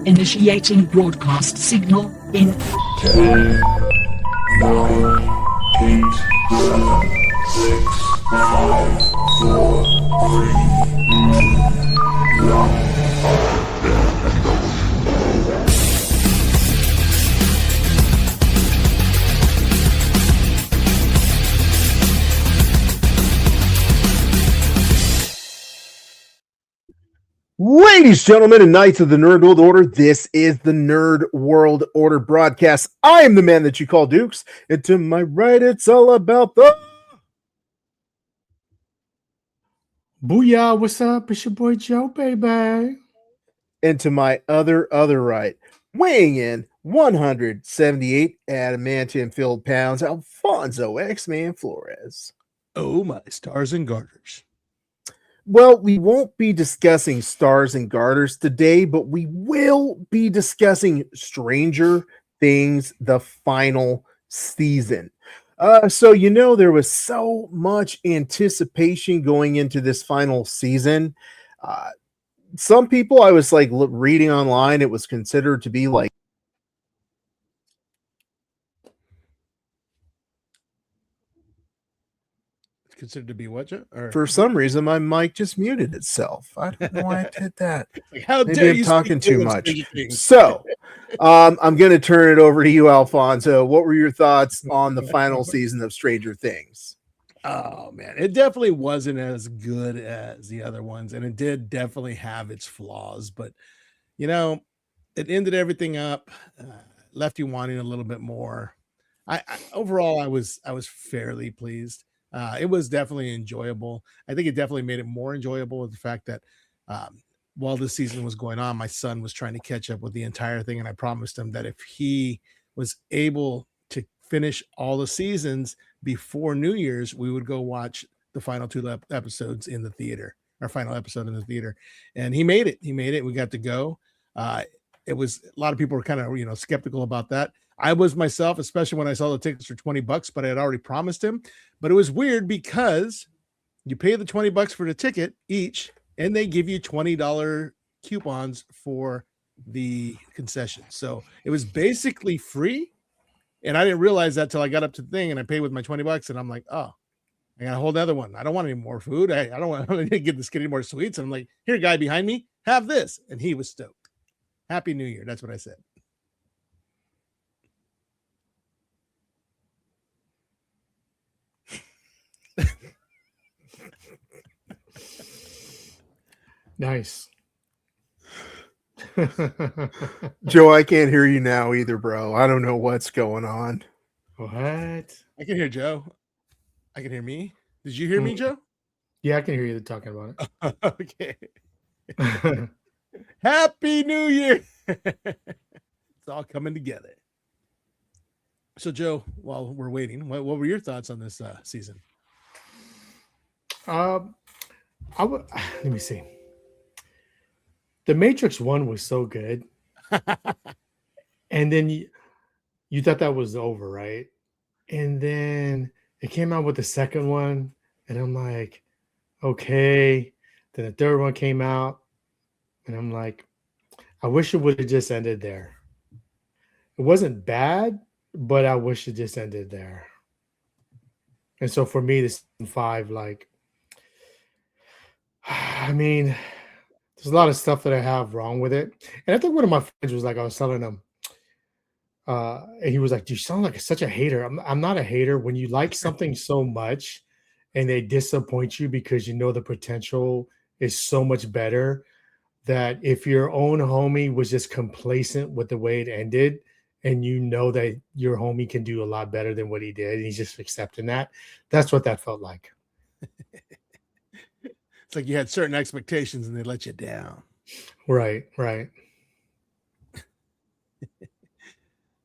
Initiating broadcast signal in 10, 9, 8, 7, 6, 5, 4, 3, 2, 1. Ladies, gentlemen, and knights of the Nerd World Order, this is the Nerd World Order broadcast. I am the man that you call Dukes, and to my right, it's all about the... Booyah, what's up? It's your boy Joe, baby. And to my other right, weighing in 178 adamantium-filled pounds, Alfonso X-Man Flores. Oh, my stars and garters. Well, we won't be discussing stars and garters today, but we will be discussing Stranger Things, the final season. So, there was so much anticipation going into this final season. Some people, I was reading online, it was considered to be like Considered to be what? For some reason, my mic just muted itself. I don't know why I did that. How Maybe dare I'm you talking speak too ill of much. Stranger Things. So, I'm going to turn it over to you, Alfonso. What were your thoughts on the final season of Stranger Things? Oh, man. It definitely wasn't as good as the other ones, and it did definitely have its flaws. But, it ended everything up, left you wanting a little bit more. Overall, I was fairly pleased. It was definitely enjoyable. I think it definitely made it more enjoyable with the fact that while this season was going on, my son was trying to catch up with the entire thing. And I promised him that if he was able to finish all the seasons before New Year's, we would go watch the final two episodes in the theater, our final episode in the theater. And he made it. We got to go. It was a lot of people were kind of, skeptical about that. I was myself, especially when I saw the tickets for $20, but I had already promised him. But it was weird because you pay the $20 for the ticket each, and they give you $20 coupons for the concession. So it was basically free. And I didn't realize that till I got up to the thing and I paid with my $20. And I'm like, oh, I got a whole other one. I don't want any more food. I don't want to give this kid any more sweets. And I'm like, here, guy behind me, have this. And he was stoked. Happy New Year. That's what I said. Nice. Joe, I can't hear you now either, bro. I don't know what's going on. What? I can hear Joe. I can hear me. Did you hear me, Joe? Yeah, I can hear you talking about it. Okay. it. Happy New Year. It's all coming together. So, Joe, while we're waiting, what were your thoughts on this season? Let me see. The Matrix 1 was so good. And then you thought that was over, right? And then it came out with the second one. And I'm like, okay. Then the third one came out. And I'm like, I wish it would have just ended there. It wasn't bad, but I wish it just ended there. And so for me, this season 5, there's a lot of stuff that I have wrong with it. And I think one of my friends was like, I was telling him, and he was like, you sound like such a hater. I'm not a hater. When you like something so much and they disappoint you because you know the potential is so much better, that if your own homie was just complacent with the way it ended, and you know that your homie can do a lot better than what he did, and he's just accepting that, that's what that felt like. It's like you had certain expectations and they let you down. Right.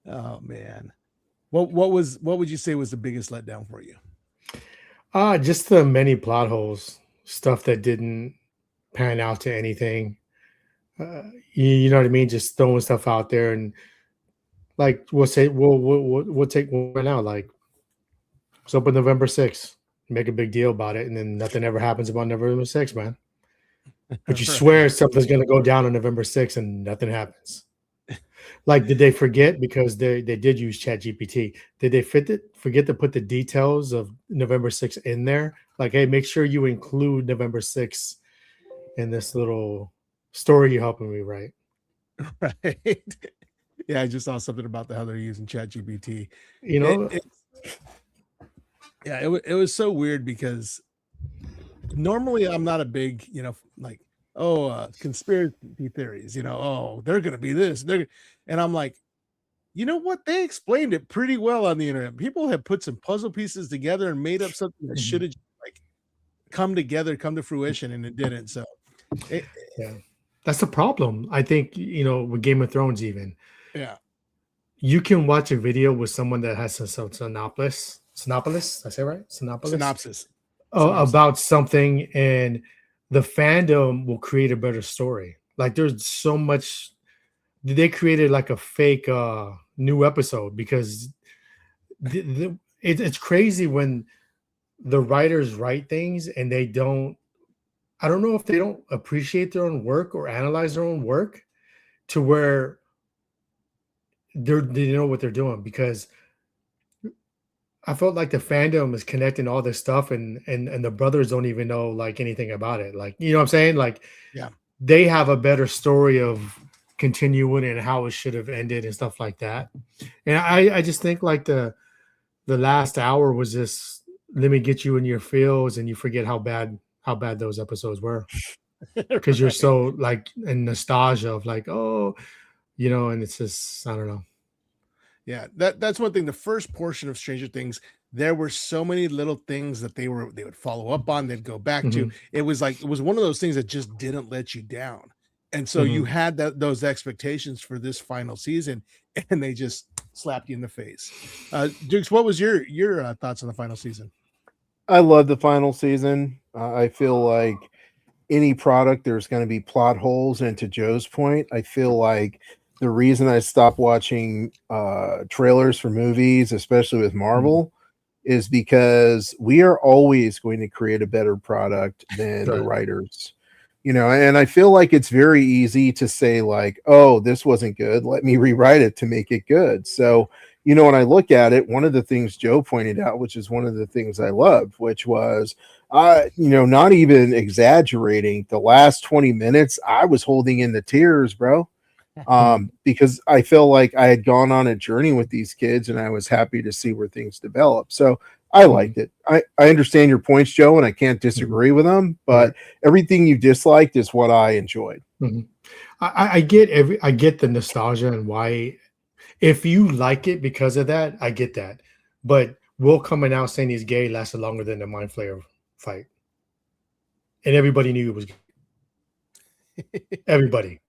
Oh man. What would you say was the biggest letdown for you? Just the many plot holes, stuff that didn't pan out to anything. You know what I mean? Just throwing stuff out there, and we'll take one right now. It's open November 6th. Make a big deal about it, and then nothing ever happens about November 6th, man. but you Right. swear something's going to go down on November 6th and nothing happens. Like, did they forget because they did use Chat GPT? Did they forget to put the details of November 6th in there? Like, hey, make sure you include November 6th in this little story you're helping me write. Right. Yeah, I just saw something about how they're using ChatGPT. You know, Yeah, it was so weird because normally I'm not a big, like, conspiracy theories, they're gonna be this, and I'm like, you know what? They explained it pretty well on the internet. People have put some puzzle pieces together and made up something that Mhm. should have like come together, come to fruition, and it didn't. So yeah, that's the problem. I think, with Game of Thrones, even yeah, you can watch a video with someone that has some synopsis. I say right? synopsis. About something, and the fandom will create a better story. Like, there's so much. They created like a fake new episode because it's crazy when the writers write things and they don't. I don't know if they don't appreciate their own work or analyze their own work to where they know what they're doing, because I felt like the fandom is connecting all this stuff, and the brothers don't even know like anything about it. Like, you know what I'm saying? Like, Yeah. they have a better story of continuing and how it should have ended and stuff like that. And I just think like the last hour was just, let me get you in your feels, and you forget how bad those episodes were, because you're Right. so like in nostalgia of like, oh, and it's just, I don't know. Yeah, that's one thing. The first portion of Stranger Things, there were so many little things that they would follow up on, they'd go back to. Mhm. It was one of those things that just didn't let you down. And so you Mhm. had those expectations for this final season, and they just slapped you in the face. Dukes, what was your thoughts on the final season? I love the final season. I feel like any product, there's going to be plot holes. And to Joe's point, I feel like the reason I stopped watching trailers for movies, especially with Marvel, is because we are always going to create a better product than the Right. writers. And I feel like it's very easy to say like, oh, this wasn't good, let me rewrite it to make it good. So, when I look at it, one of the things Joe pointed out, which is one of the things I loved, which was, not even exaggerating, the last 20 minutes, I was holding in the tears, bro. Because I felt like I had gone on a journey with these kids and I was happy to see where things develop. So I liked it. I understand your points, Joe, and I can't disagree with them, but everything you disliked is what I enjoyed. Mhm. I get the nostalgia and why, if you like it because of that, I get that. But Will coming out saying he's gay lasted longer than the Mind Flayer fight, and everybody knew it was gay. Everybody.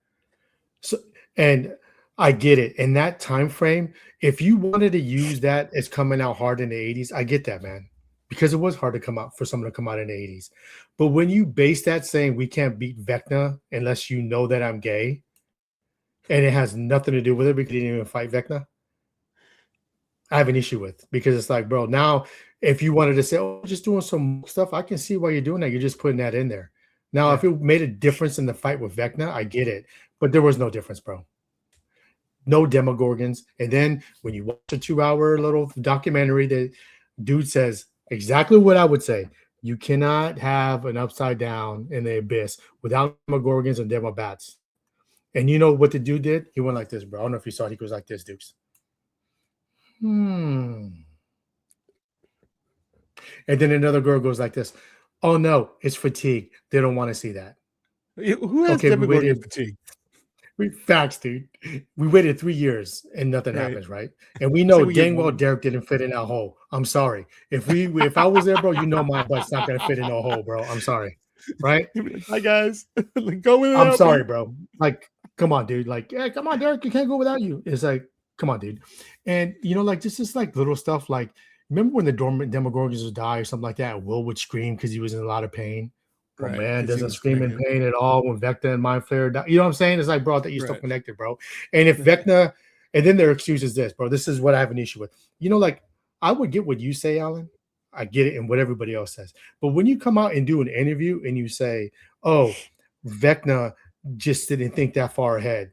So, and I get it. In that time frame, if you wanted to use that as coming out hard in the 80s, I get that, man. Because it was hard to come out for someone to come out in the 80s. But when you base that saying we can't beat Vecna unless you know that I'm gay, and it has nothing to do with it because he didn't even fight Vecna, I have an issue with, because it's like, bro, now if you wanted to say, oh, just doing some stuff, I can see why you're doing that. You're just putting that in there. Now, if it made a difference in the fight with Vecna, I get it. But there was no difference, bro. No Demogorgons. And then when you watch a 2-hour little documentary, the dude says exactly what I would say. You cannot have an upside down in the abyss without Demogorgons and Demobats. And you know what the dude did? He went like this, bro. I don't know if you saw it. He goes like this, Dukes. And then another girl goes like this. Oh, no, it's fatigue. They don't want to see that. Who has Okay, Demogorgon fatigue? Facts, dude. We waited 3 years and nothing Right. happens, right? And we know So we get dang well one. Derek didn't fit in that hole. I'm sorry. If I was there, bro, my butt's not gonna fit in no hole, bro. I'm sorry, right? Hi guys, go with it. I'm sorry, bro. Like, come on, dude. Like, yeah, come on, Derek. You can't go without you. It's like, come on, dude. And like this is like little stuff. Like, remember when the Demogorgons would die or something like that? Will would scream because he was in a lot of pain. Oh, Right, man 'cause he doesn't was scream in pregnant. pain at all when Vecna and Mind Flayer die. You know what I'm saying? It's like, bro, that you're still Right. connected, bro. And if Vecna, and then their excuse is this, bro. This is what I have an issue with. Like, I would get what you say, Alan. I get it, and what everybody else says. But when you come out and do an interview and you say, "Oh, Vecna just didn't think that far ahead.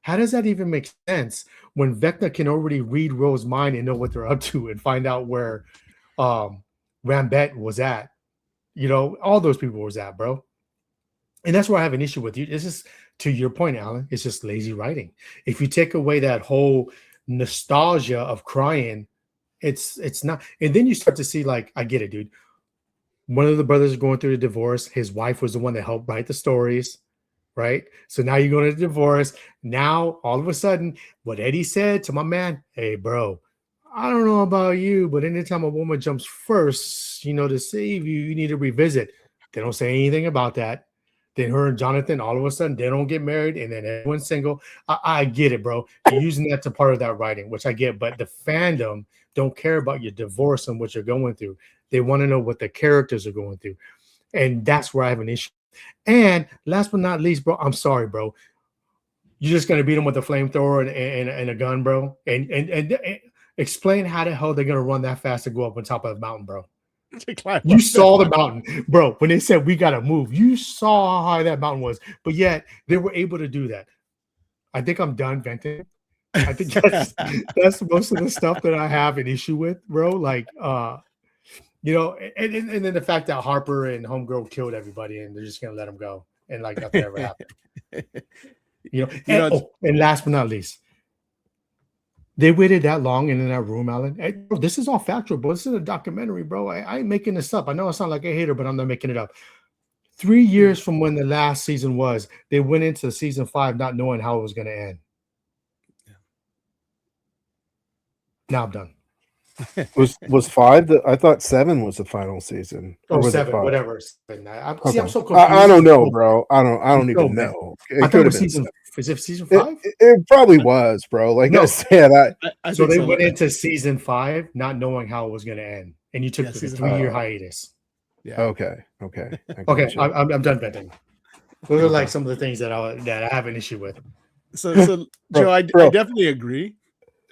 How does that even make sense when Vecna can already read Ro's mind and know what they're up to and find out where Rambet was at? You know, all those people was at, bro. And that's where I have an issue with you. This is, to your point, Alan, it's just lazy writing. If you take away that whole nostalgia of crying, it's not. And then you start to see, like, I get it, dude. One of the brothers is going through a divorce. His wife was the one that helped write the stories, right? So now you're going to divorce. Now, all of a sudden, what Eddie said to my man, hey, bro, I don't know about you, but anytime a woman jumps first, you know, to save you, you need to revisit. They don't say anything about that. Then her and Jonathan, all of a sudden, they don't get married, and then everyone's single. I get it, bro. You're using that to part of that writing, which I get, but the fandom don't care about your divorce and what you're going through. They want to know what the characters are going through. And that's where I have an issue. And last but not least, bro, I'm sorry, bro. You're just going to beat them with a flamethrower and a gun, bro? And explain how the hell they're going to run that fast to go up on top of the mountain, bro. You saw the mountain, bro. When they said we got to move, you saw how high that mountain was. But yet they were able to do that. I think I'm done venting. I think that's most of the stuff that I have an issue with, bro. Like, you know, and then the fact that Harper and Homegirl killed everybody and they're just gonna let them go and like nothing ever happened. And last but not least, they waited that long in that room, Alan. Hey, bro, this is all factual, bro. This is a documentary, bro. I ain't making this up. I know I sound like a hater, but I'm not making it up. 3 years from when the last season was, they went into season 5 not knowing how it was going to end. Yeah. Now I'm done. was 5? I thought 7 was the final season. Or 7, whatever. I'm so confused. I don't know, bro. I don't even know. It could have been season. Is it season 5? It probably was, bro. Like I said, so they went into season 5 not knowing how it was going to end, and you took the 3-year hiatus. Yeah. Okay. I'm done venting. Those are like some of the things that I have an issue with. So Joe, I definitely agree.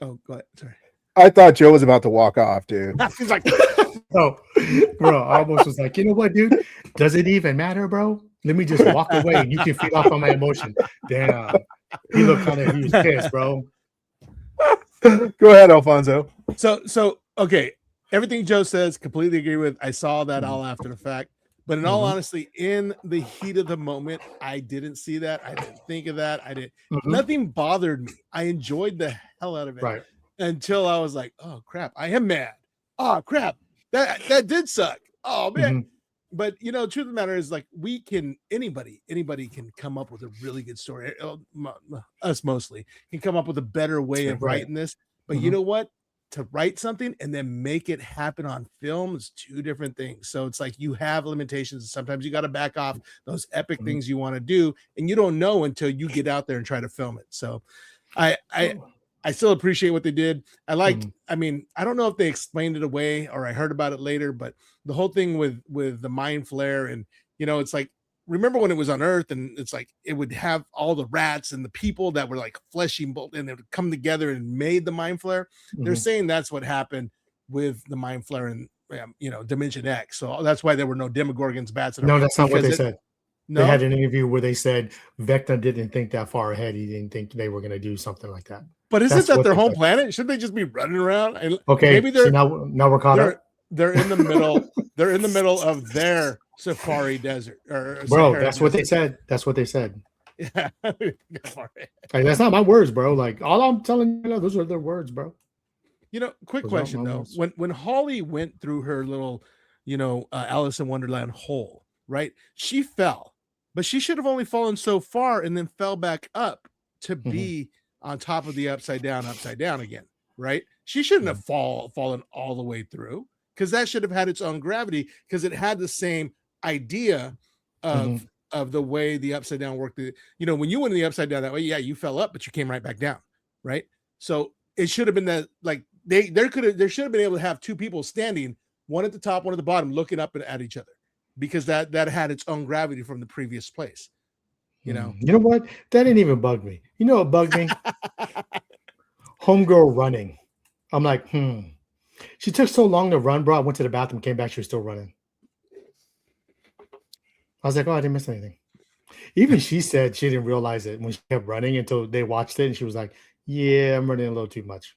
Oh, go ahead. Sorry. I thought Joe was about to walk off, dude. He's like, bro, I almost was like, you know what, dude? Does it even matter, bro? Let me just walk away and you can feed off on my emotion. Damn. He looked he was pissed, bro. Go ahead, Alfonso. So okay. Everything Joe says, completely agree with. I saw that all after the fact. But in all honesty, in the heat of the moment, I didn't see that. I didn't think of that. Nothing bothered me. I enjoyed the hell out of it. Right. Until I was like, oh crap, I am mad. Oh crap. That did suck. Oh man. But you know, truth of the matter is, like, anybody can come up with a really good story. Us mostly can come up with a better way of writing this. But you know what? To write something and then make it happen on film is 2 different things. So it's like you have limitations. Sometimes you got to back off those epic things you want to do, and you don't know until you get out there and try to film it. So I still appreciate what they did. I mean, I don't know if they explained it away or I heard about it later, but the whole thing with the mind flare, and you know, it's like, remember when it was on Earth and it's like it would have all the rats and the people that were like fleshy and they would come together and made the mind flare. They're saying that's what happened with the mind flare and Dimension X. So that's why there were no Demogorgons, bats. No, that's not what they said. No? They had an interview where they said Vecna didn't think that far ahead. He didn't think they were going to do something like that. But isn't that their home planet? Shouldn't they just be running around? And okay, maybe they're now we're caught up. They're in the middle. They're in the middle of their safari desert. Bro, that's what they said. That's what they said. Yeah, that's not my words, bro. Like, all I'm telling you, those are their words, bro. You know, quick question though. When Holly went through her little, Alice in Wonderland hole, right? She fell, but she should have only fallen so far and then fell back up to be on top of the upside down again, right? She shouldn't have fallen all the way through, because that should have had its own gravity, because it had the same idea of the way the upside down worked. When you went in the upside down that way, yeah, you fell up, but you came right back down, right? So it should have been that, like, there should have been able to have 2 people standing, one at the top, one at the bottom, looking up at each other, because that had its own gravity from the previous place. You know what? That didn't even bug me. You know what bugged me? Homegirl running. I'm like, She took so long to run, bro. I went to the bathroom, came back, she was still running. I was like, oh, I didn't miss anything. Even she said she didn't realize it when she kept running until they watched it, and she was like, "Yeah, I'm running a little too much."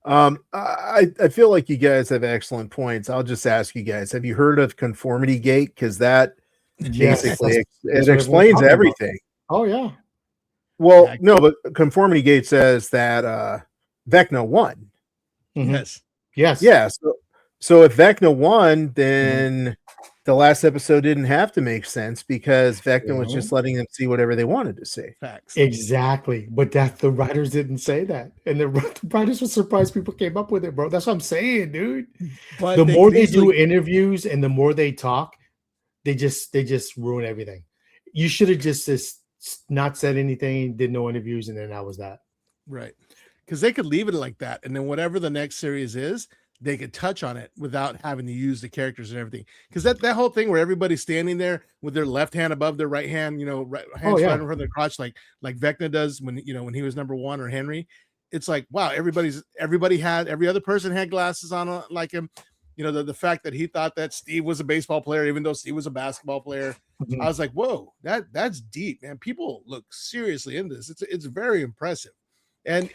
I feel like you guys have excellent points. I'll just ask you guys: have you heard of conformity gate? Because that Yes, basically that's it what everyone's explains talking about. everything. Oh yeah. Well, Yeah. no, but conformity gate says that Vecna won. Mhm. Yes. Yes. Yeah, so if Vecna won, then the last episode didn't have to make sense because Vecna was just letting them see whatever they wanted to see. Facts. Exactly. But that the writers didn't say that. And the writers were surprised people came up with it, bro. That's what I'm saying, dude. But The they more could they do easily- interviews and the more they talk, they just ruin everything. You should have just not said anything, did no interviews, and then that was that. right, because they could leave it like that, and then whatever the next series is, they could touch on it without having to use the characters and everything. Because that whole thing where everybody's standing there with their left hand above their right hand, hands right in front of their crotch, like Vecna does when he was number one, or Henry. It's like, wow, every other person had glasses on like him. The fact that he thought that Steve was a baseball player, even though Steve was a basketball player. Mhm. I was like, whoa, that's deep, man. People look seriously into this. It's very impressive. And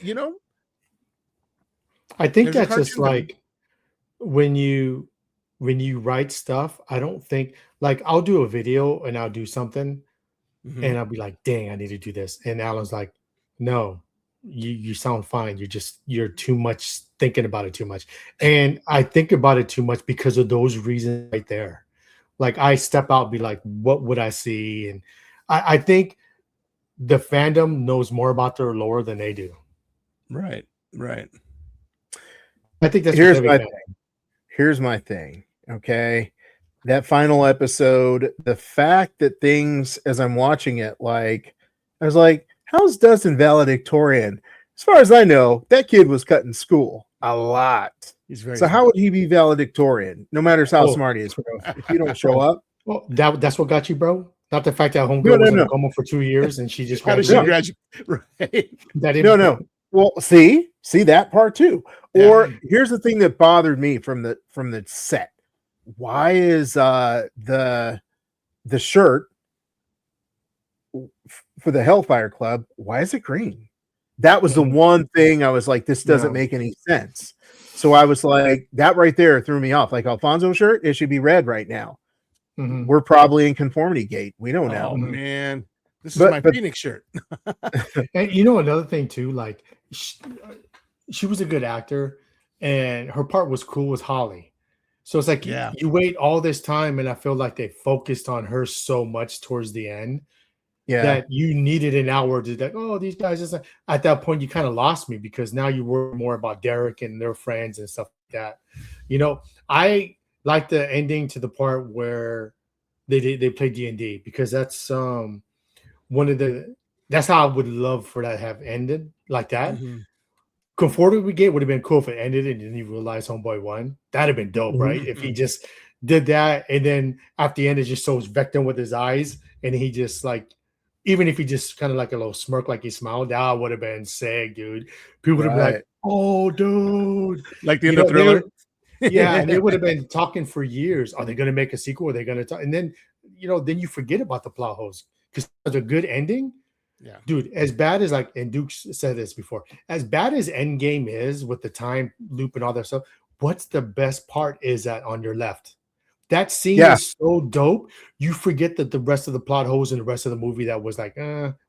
I think There's a that's just cartoon that- like when you write stuff, I don't think like I'll do a video and I'll do something Mhm. and I'll be like, dang, I need to do this. And Alan's like, no, you sound fine. You're too much thinking about it too much. And I think about it too much because of those reasons right there. Like I step out and be like, what would I see? And I think the fandom knows more about their lore than they do. right. I think that's Here's with my every thing. Here's my thing. Okay. That final episode, the fact that things as I'm watching it, like I was like, how's Dustin valedictorian? As far as I know, that kid was cut in school a lot. He's very So how would he be valedictorian? No matter how Oh. smart he is, bro. If you don't show up, Well, that's what got you, bro. Not the fact that homegirl No, was in no. a coma for 2 years and she just how does she graduated. graduate? Right. That no. Well, see that part too. Yeah. Or here's the thing that bothered me from the set. Why is the shirt for the Hellfire Club? Why is it green? That was the one thing I was like, this doesn't No. make any sense. So I was like, that right there threw me off. Like Alfonso's shirt, it should be red right now. Mhm. We're probably in conformity gate. We don't Oh know. man, this is But- my but- Phoenix shirt. And you know another thing too, like she was a good actor, and her part was cool with Holly. So it's like Yeah. you wait all this time, and I feel like they focused on her so much towards the end Yeah. that you needed an hour to like, oh, these guys just at that point you kind of lost me because now you worry more about Derek and their friends and stuff like that. I like the ending to the part where they play D&D because that's that's how I would love for that to have ended like that. Mhm. Conformity Gate would have been cool if it ended and then you realize Homeboy won. That'd have been dope, right? If he just did that and then at the end it just shows Vector with his eyes and he just like, even if he just kind of like a little smirk like he smiled, that would have been sick, dude. People would have been like, Right. oh, dude. Like the You end know, of Thriller. Yeah, and they would have been talking for years. Are they going to make a sequel? Are they going to talk? And then, then you forget about the plot holes because it's a good ending. Yeah. Dude, as bad as and Duke said this before, as bad as Endgame is with the time loop and all that stuff, what's the best part is that on your left. That scene Yeah. is so dope. You forget that the rest of the plot holes in the rest of the movie that was like,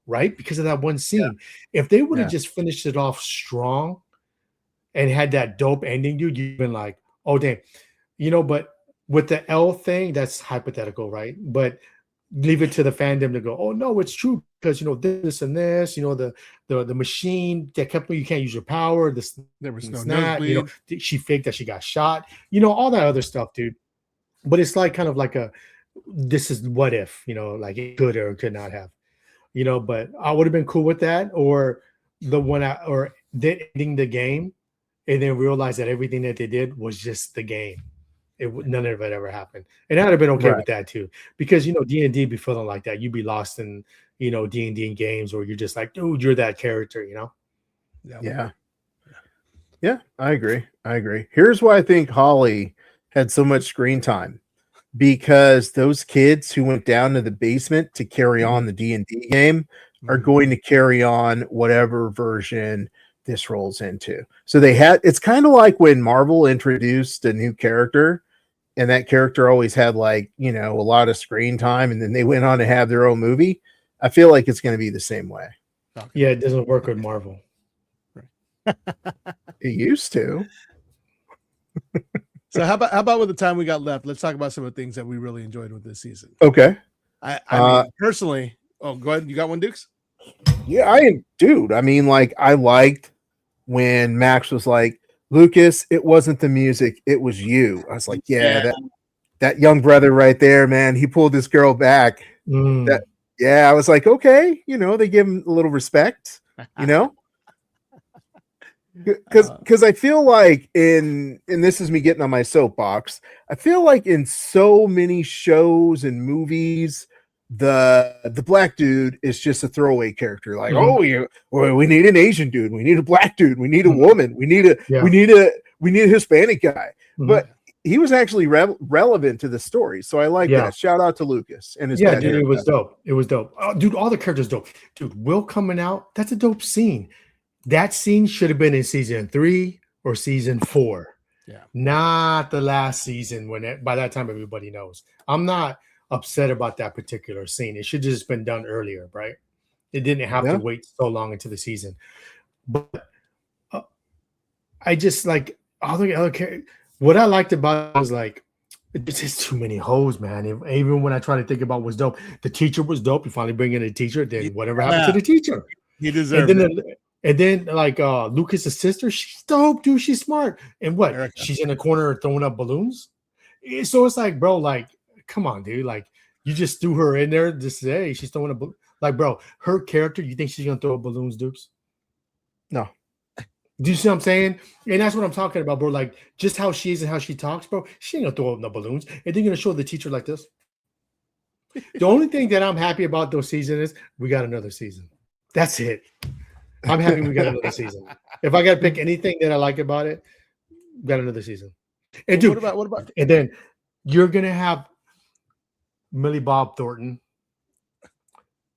right? Because of that one scene. If they would have just finished it off strong and had that dope ending, dude, you've been like, oh, damn. But with the L thing, that's hypothetical, right? But leave it to the fandom to go, oh, no, it's true because, this and this, the machine that kept you can't use your power. This There was no snap, nosebleed. she faked that she got shot, all that other stuff, dude. But it's like kind of like this is what if, like it could or could not have, but I would have been cool with that or the one or ending the game and then realize that everything that they did was just the game. None of it ever happened. And I'd have been okay with that too. Because, D&D be feeling like that. You'd be lost in, D&D in games where you're just like, dude, you're that character, Yeah. Yeah, I agree. Here's why I think Holly had so much screen time. because those kids who went down to the basement to carry on the D&D game are going to carry on whatever version this rolls into. So it's kind of like when Marvel introduced a new character and that character always had like, a lot of screen time and then they went on to have their own movie. I feel like it's going to be the same way. Okay. Yeah, it doesn't work with Marvel. It used to. So how about with the time we got left? Let's talk about some of the things that we really enjoyed with this season. Okay. I mean, personally, go ahead. You got one, Dukes? Yeah, I liked when Max was like, Lucas, it wasn't the music, it was you. I was like, that young brother right there, man, he pulled this girl back. I was like, okay, they give him a little respect, because I feel like and this is me getting on my soapbox, I feel like in so many shows and movies, the black dude is just a throwaway character. Like, we need an Asian dude, we need a black dude, we need a woman, we need a Hispanic guy. But he was actually relevant to the story, so I like that. Shout out to Lucas and his dad. Dude, it was dope. It was dope. Oh, dude, all the characters dope. Dude, Will coming out, that's a dope scene. That scene should have been in season 3 or season 4. Yeah, not the last season by that time everybody knows. I'm not upset about that particular scene. It should have just been done earlier, right? It didn't have to wait so long into the season. But I just like all the other characters. What I liked about it was like, it's just too many hoes, man. Even when I try to think about what's dope, the teacher was dope. You finally bring in a teacher, then whatever happened to the teacher? He deserved it. And then like Lucas's sister, she's dope, dude. She's smart. And what? Erica. She's in the corner throwing up balloons. So it's like, bro, like, come on, dude. Like, you just threw her in there to say she's throwing a balloon. Like, bro, her character, you think she's gonna throw up balloons, Dukes? No. Do you see what I'm saying? And that's what I'm talking about, bro. Like, just how she is and how she talks, bro. She ain't gonna throw up no balloons. And they're gonna show the teacher like this. The only thing that I'm happy about this season is we got another season. That's it. I'm happy we got another season. If I got to pick anything that I like about it, we got another season. And dude, what about? And then you're gonna have Millie Bob Thornton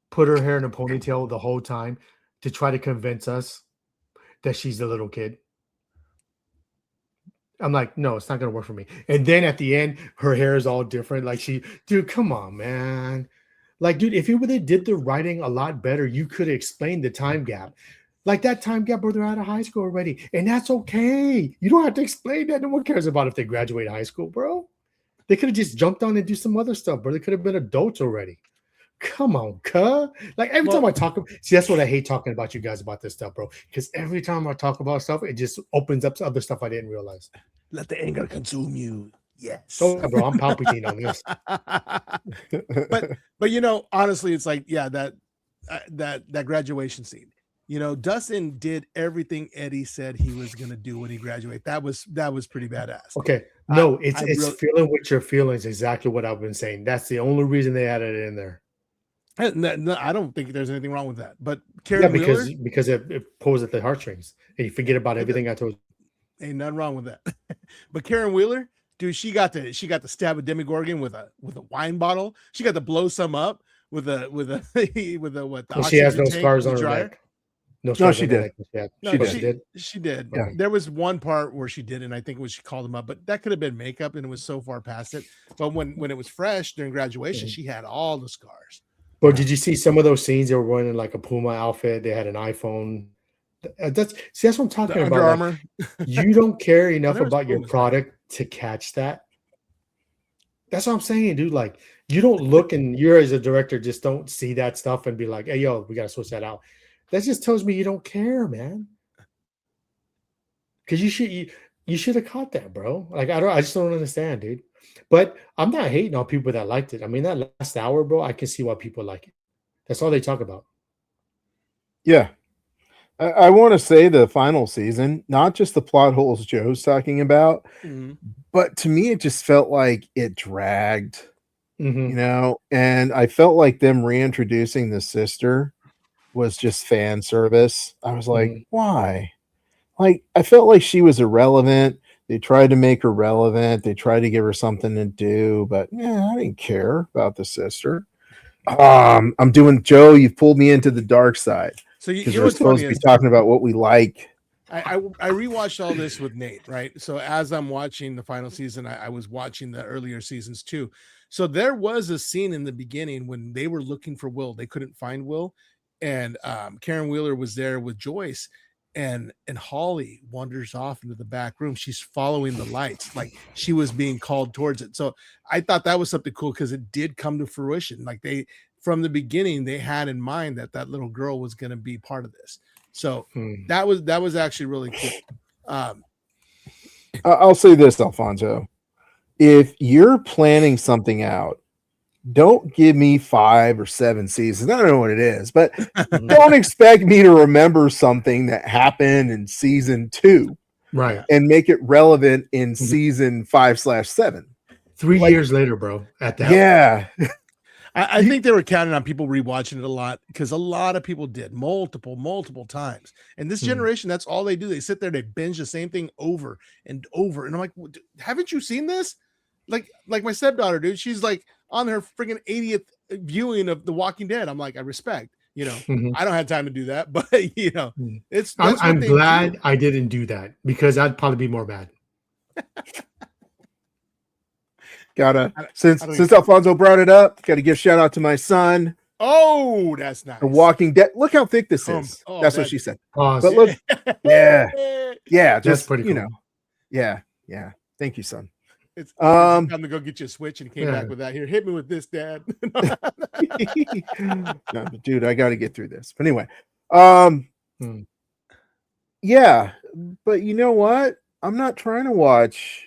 put her hair in a ponytail the whole time to try to convince us that she's the little kid. I'm like, no, it's not gonna work for me. And then at the end, her hair is all different. Like dude, come on, man. Like, dude, if you would have did the writing a lot better, you could have explained the time gap. Like that time gap where they're out of high school already. And that's okay. You don't have to explain that. No one cares about if they graduate high school, bro. They could have just jumped on and do some other stuff, bro. They could have been adults already. Come on, cuh. Like every time I talk about, see, that's what I hate talking about you guys about this stuff, bro. Because every time I talk about stuff, it just opens up to other stuff I didn't realize. Let the anger consume you. Yes. So, bro, I'm palpitating on this. But honestly, it's like, that graduation scene. Dustin did everything Eddie said he was gonna do when he graduated. That was pretty badass. Okay. No, it's feeling what you're feeling is exactly what I've been saying. That's the only reason they added it in there. No, I don't think there's anything wrong with that. But Karen Wheeler, because it pulls at the heartstrings and you forget about everything I told you. Ain't nothing wrong with that. But Karen Wheeler, dude, she got to stab a Demogorgon with a wine bottle. She got to blow some up with a what? She has no scars on her neck. No, she did. She did. Yeah. There was one part where she did, and I think it was she called him up, but that could have been makeup, and it was so far past it. But when it was fresh during graduation, she had all the scars. But did you see some of those scenes? They were wearing like a Puma outfit. They had an iPhone. That's what I'm talking about. Under Armour. Like, you don't care enough about your product to catch that. That's what I'm saying, dude. Like, you don't look, and you're as a director just don't see that stuff and be like, "Hey, yo, we gotta switch that out." That just tells me you don't care, man. Because you should have caught that, bro. Like, I just don't understand, dude. But I'm not hating on people that liked it. I mean, that last hour, bro, I can see why people like it. That's all they talk about. Yeah. I want to say the final season, not just the plot holes Joe's talking about, but to me, it just felt like it dragged, and I felt like them reintroducing the sister was just fan service. I was like, why? Like, I felt like she was irrelevant. They tried to make her relevant. They tried to give her something to do, but yeah, I didn't care about the sister. I'm doing Joe. You've pulled me into the dark side So because you know we're what's supposed funny to be is talking about what we like. I rewatched all this with Nate, right? So as I'm watching the final season, I was watching the earlier seasons too. So there was a scene in the beginning when they were looking for Will. They couldn't find Will, and Karen Wheeler was there with Joyce, and Holly wanders off into the back room. She's following the lights, like she was being called towards it. So I thought that was something cool because it did come to fruition. Like they, from the beginning, they had in mind that that little girl was going to be part of this. So that was actually really cool. I'll say this, Alfonso. If you're planning something out, don't give me 5 or 7 seasons. I don't know what it is, but don't expect me to remember something that happened in season 2 Right. and make it relevant in season 5/7. 3 Like- years later, bro. At that. Yeah. I think they were counting on people rewatching it a lot because a lot of people did multiple times. And this generation, that's all they do. They sit there, they binge the same thing over and over. And I'm like, haven't you seen this? Like my stepdaughter, dude. She's like on her freaking 80th viewing of The Walking Dead. I'm like, I respect. You know, Mhm. I don't have time to do that, but you know, it's. I'm that's what they glad do. I didn't do that because I'd probably be more mad. Gotta I don't since Alfonso brought it up, gotta give shout out to my son. Oh, that's nice. The Walking Dead. Look how thick this is. Oh, That's what that- she said. Pause. But look, yeah, yeah, That's just pretty you cool. know, yeah. Thank you, son. It's Um, time to go get you a Switch, and he came Yeah. back with that. Here, hit me with this, Dad. No, but dude, I got to get through this. But anyway, Hmm. yeah, but you know what? I'm not trying to watch.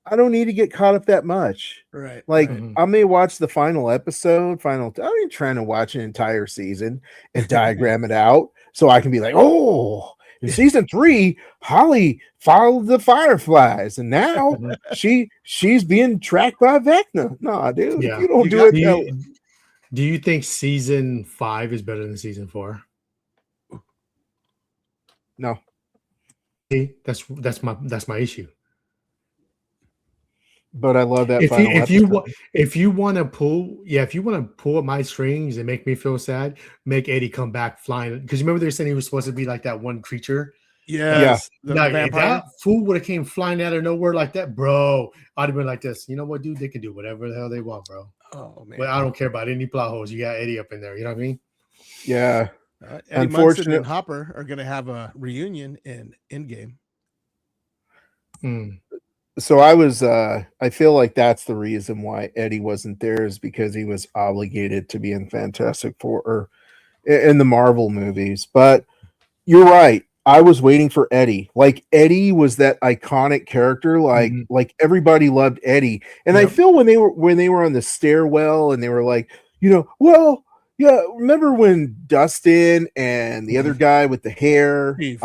I don't need to get caught up that much. Right. Like right. Mhm. I may watch the final episode, I ain't trying to watch an entire season and diagram it out so I can be like, oh, in season 3, Holly followed the fireflies, and now she's being tracked by Vecna. Nah, dude, Yeah. if you don't You do got- it. Do you think season 5 is better than season 4? No. See, that's my issue. But I love that If final you want to pull at my strings and make me feel sad, make Eddie come back flying. Because remember they were saying he was supposed to be like that one creature. Yes. The Like, if vampire. that fool would have came flying out of nowhere like that, bro, I'd have been like this. You know what, dude? They can do whatever the hell they want, bro. Oh man. But I don't care about any plot holes. You got Eddie up in there. You know what I mean? Yeah. Eddie Munson Unfortunate- and Hopper are going to have a reunion in Endgame. Mm. So I feel like that's the reason why Eddie wasn't there, is because he was obligated to be in Fantastic Four or in the Marvel movies. But you're right. I was waiting for Eddie. Like Eddie was that iconic character. Like everybody loved Eddie. And I Yep. feel when they were on the stairwell and they were like, well, yeah, remember when Dustin and the other guy with the hair, Steve.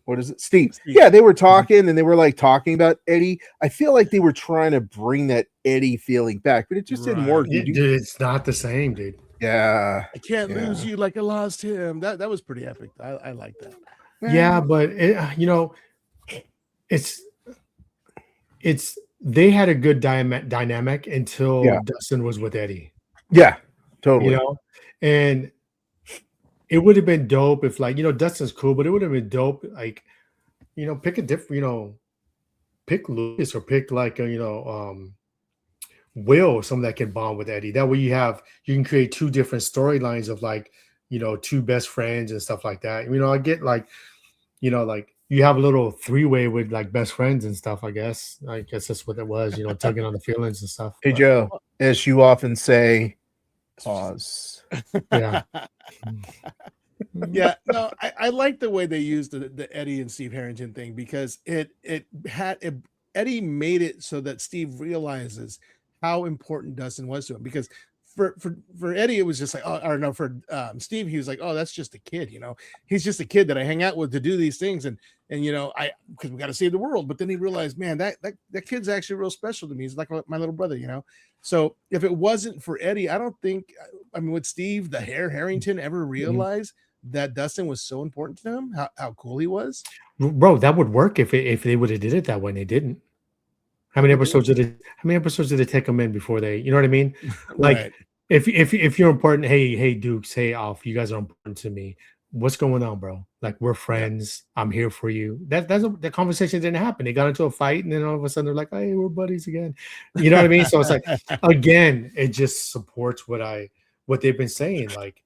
what is it? Steve. Steve. Yeah, they were talking and they were like talking about Eddie. I feel like they were trying to bring that Eddie feeling back, but it just didn't Right. work. Dude, it's not the same, dude. Yeah. I can't Yeah. lose you like I lost him. That was pretty epic. I like that. Yeah, but it's they had a good dynamic until Yeah. Dustin was with Eddie. Yeah, totally. And it would have been dope if Dustin's cool, but it would have been dope pick a different pick Lucas or pick Will, someone that can bond with Eddie. That way you can create 2 different storylines of 2 best friends and stuff like that. I get you have a little 3-way with best friends and stuff. I guess that's what it was, tugging on the feelings and stuff. Hey But, Joe, as you often say, pause. yeah. Yeah, no, I like the way they used the Eddie and Steve Harrington thing because Eddie made it so that Steve realizes how important Dustin was to him. Because for Eddie, it was just like, for Steve, he was like, oh, that's just a kid, he's just a kid that I hang out with to do these things, and because we got to save the world. But then he realized, man, that kid's actually real special to me. He's like my little brother, So if it wasn't for Eddie, I don't think, would Steve the Harrington ever realize that Dustin was so important to him, how cool he was. Bro, that would work if they would have did it that way and they didn't. How many episodes did it take them in before they, you know what I mean? Like Right. if you're important, hey Dukes, hey Alf, you guys are important to me. What's going on, bro? Like, we're friends. I'm here for you. That conversation didn't happen. They got into a fight, and then all of a sudden they're like, hey, we're buddies again. You know what I mean? So it's like, again, it just supports what they've been saying. Like,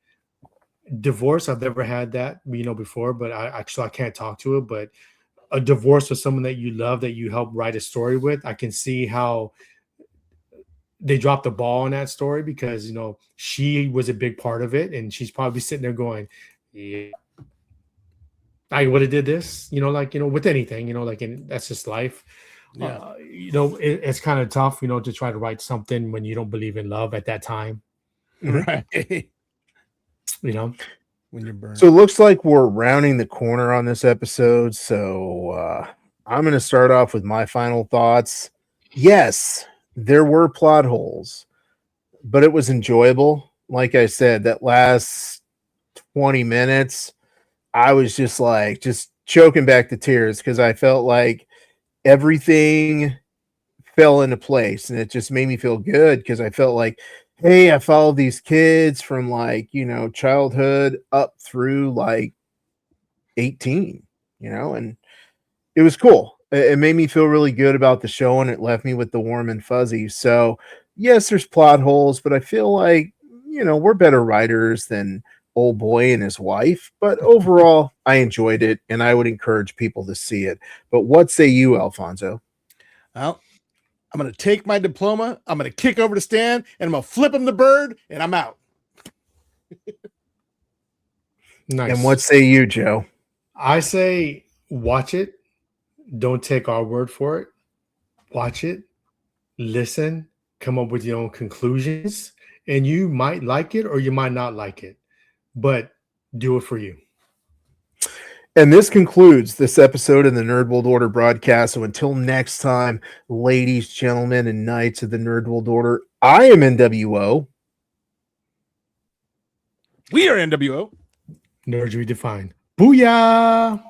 divorce, I've never had that, before, but I can't talk to it. But a divorce with someone that you love, that you help write a story with, I can see how they dropped the ball on that story, because she was a big part of it, and she's probably sitting there going, yeah, I would have did this, with anything, that's just life. Yeah. It's kind of tough, to try to write something when you don't believe in love at that time, Right. When you're burned. So it looks like we're rounding the corner on this episode. So I'm going to start off with my final thoughts. Yes, there were plot holes, but it was enjoyable. Like I said, that last 20 minutes, I was just choking back the tears, because I felt like everything fell into place, and it just made me feel good, because I felt like, hey, I followed these kids from childhood up through 18, and it was cool. It made me feel really good about the show, and it left me with the warm and fuzzy. So yes, there's plot holes, but I feel like, we're better writers than old boy and his wife. But overall, I enjoyed it, and I would encourage people to see it. But what say you, Alfonso? Well, I'm going to take my diploma, I'm going to kick over to Stan, and I'm going to flip him the bird, and I'm out. Nice. And what say you, Joe? I say watch it. Don't take our word for it. Watch it, listen, come up with your own conclusions, and you might like it or you might not like it, but do it for you. And this concludes this episode of the Nerd World Order broadcast. So until next time, ladies, gentlemen, and knights of the Nerd World Order, I am NWO. We are NWO. Nerds Redefined. Booyah!